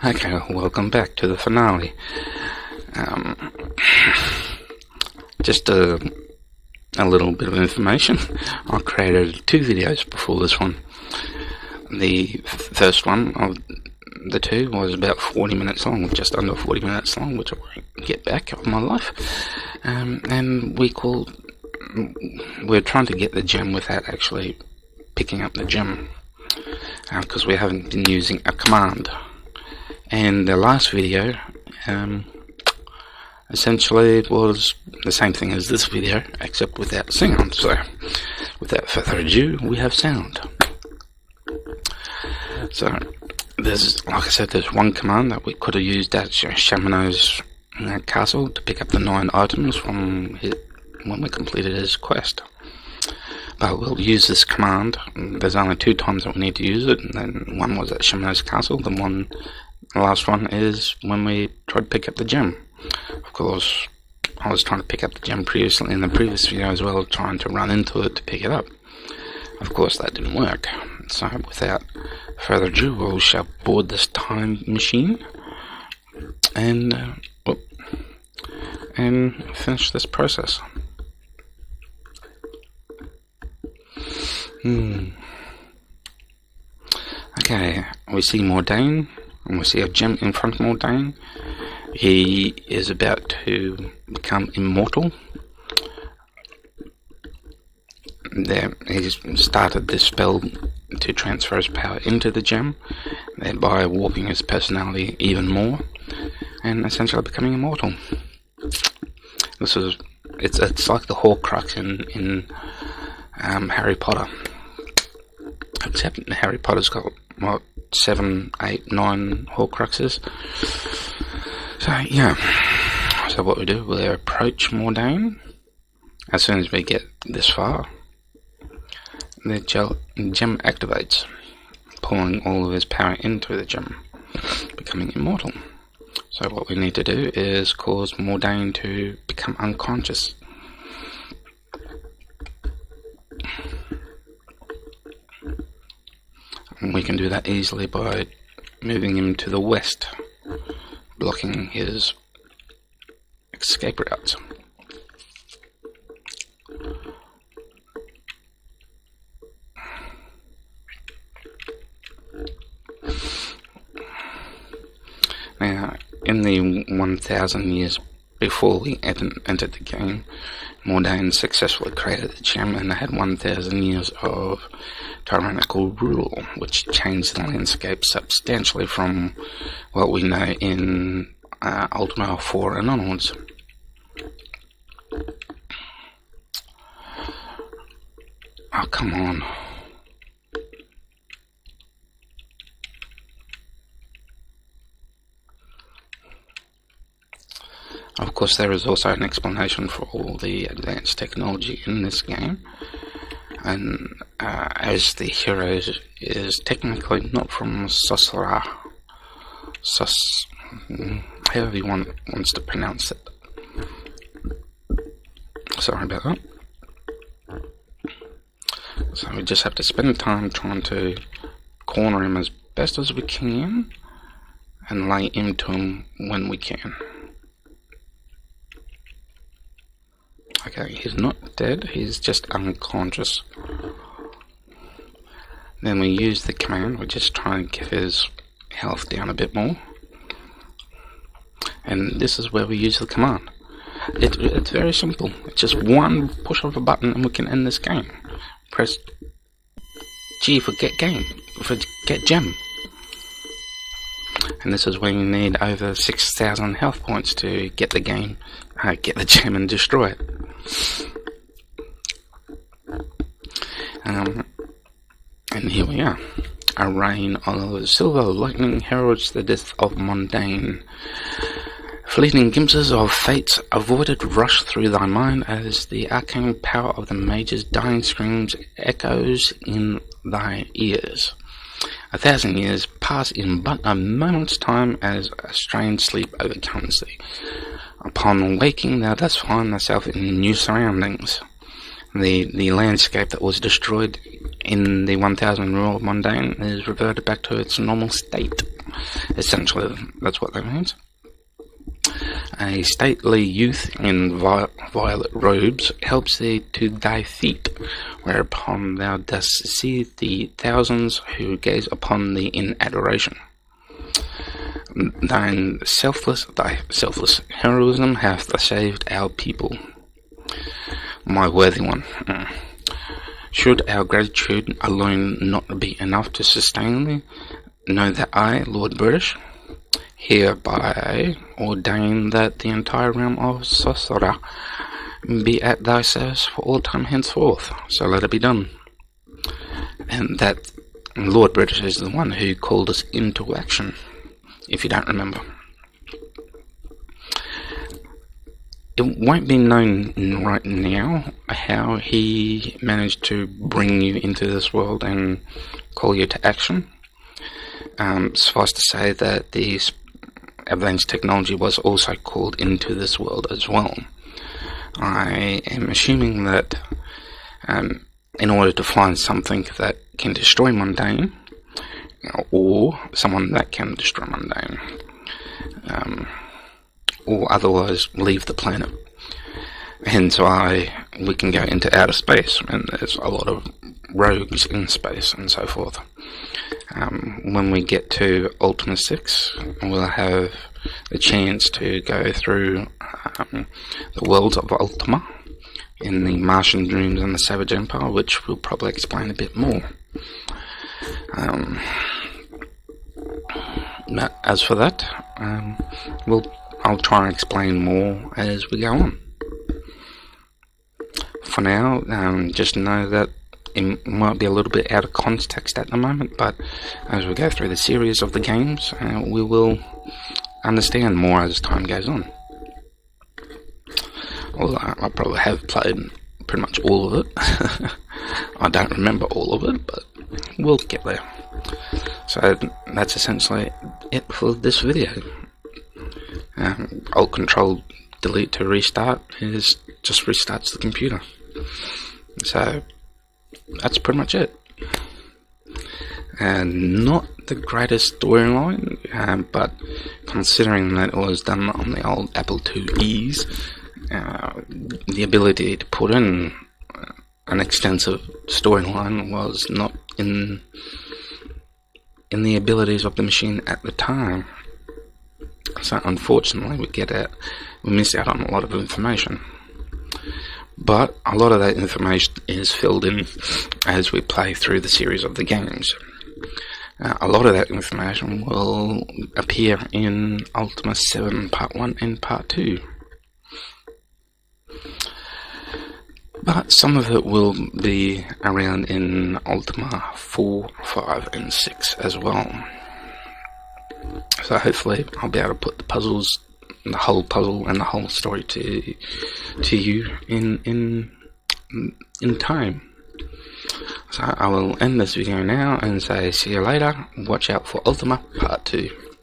Okay, welcome back to the finale. Um, just a little bit of information. I created 2 videos before this one. The first one of the 2 was about 40 minutes long, just under 40 minutes long, which I won't get back of my life. And we're trying to get the gem without actually picking up the gem, because we haven't been using a command. And the last video essentially was the same thing as this video, except without sound. So without further ado, we have sound. So there's, like I said, there's one command that we could have used at Shamanow's castle to pick up the 9 items from when we completed his quest. But we'll use this command. There's only 2 times that we need to use it, and then one was at Shamanow's castle, the last one is when we tried to pick up the gem. Of course, I was trying to pick up the gem previously in the previous video as well, trying to run into it to pick it up. Of course, that didn't work. So without further ado, we shall board this time machine and finish this process. Okay, we see Mordain, and we see a gem in front of Mordain. He is about to become immortal. There, he's started this spell to transfer his power into the gem, thereby warping his personality even more, and essentially becoming immortal. It's like the Horcrux in Harry Potter, except Harry Potter's got what, 7, 8, 9 Horcruxes. So yeah, so what we do, we approach Mordain. As soon as we get this far, the gem activates, pulling all of his power into the gem, becoming immortal. So what we need to do is cause Mordain to become unconscious. And we can do that easily by moving him to the west, blocking his escape routes. Now, in the 1,000 years before we entered the game, Mordain successfully created the gem and had 1,000 years of tyrannical rule, which changed the landscape substantially from what we know in Ultima 4 and onwards. Oh, come on. Of course, there is also an explanation for all the advanced technology in this game, and as the hero is technically not from Sosra, however you wants to pronounce it. Sorry about that. So we just have to spend time trying to corner him as best as we can and lay into him when we can. Okay, he's not dead, he's just unconscious. Then we use the command, we just try and get his health down a bit more. And this is where we use the command. It's very simple, it's just one push of a button and we can end this game. Press G for get gem. And this is when you need over 6,000 health points to get the gem and destroy it. And here we are. A rain of silver lightning heralds the death of Mordain. Fleeting glimpses of fate's avoided rush through thy mind as the arcane power of the mage's dying screams echoes in thy ears. 1,000 years pass in but a moment's time as a strange sleep overcomes thee. Upon waking, thou dost find thyself in new surroundings. The landscape that was destroyed in the 1,000 rule of Mordain is reverted back to its normal state. Essentially, that's what that means. A stately youth in violet robes helps thee to thy feet, whereupon thou dost see the thousands who gaze upon thee in adoration. Thy selfless heroism hath saved our people. My worthy one, should our gratitude alone not be enough to sustain thee, know that I, Lord British, hereby ordain that the entire realm of Sosora be at thy service for all time henceforth. So let it be done. And that Lord British is the one who called us into action, if you don't remember. It won't be known right now how he managed to bring you into this world and call you to action. Suffice to say that the advanced technology was also called into this world as well. I am assuming that in order to find something that can destroy mundane, or someone that can destroy mundane, or otherwise leave the planet. Hence why we can go into outer space, and there's a lot of rogues in space and so forth. When we get to Ultima 6, we'll have the chance to go through the worlds of Ultima in the Martian Dreams and the Savage Empire, which we'll probably explain a bit more. But as for that, I'll try and explain more as we go on. For now, just know that it might be a little bit out of context at the moment, but as we go through the series of the games, we will understand more as time goes on. Although I probably have played pretty much all of it. I don't remember all of it, but we'll get there. So that's essentially it for this video. Alt Control Delete to restart just restarts the computer. So that's pretty much it. And not the greatest storyline, but considering that it was done on the old Apple IIe's, the ability to put in an extensive storyline was not in the abilities of the machine at the time. So unfortunately we miss out on a lot of information. But a lot of that information is filled in as we play through the series of the games. A lot of that information will appear in Ultima 7 Part 1 and Part 2. But some of it will be around in Ultima 4, 5 and 6 as well. So hopefully I'll be able to put the whole puzzle and the whole story to you in time. So I will end this video now and say see you later. Watch out for Ultima Part 2.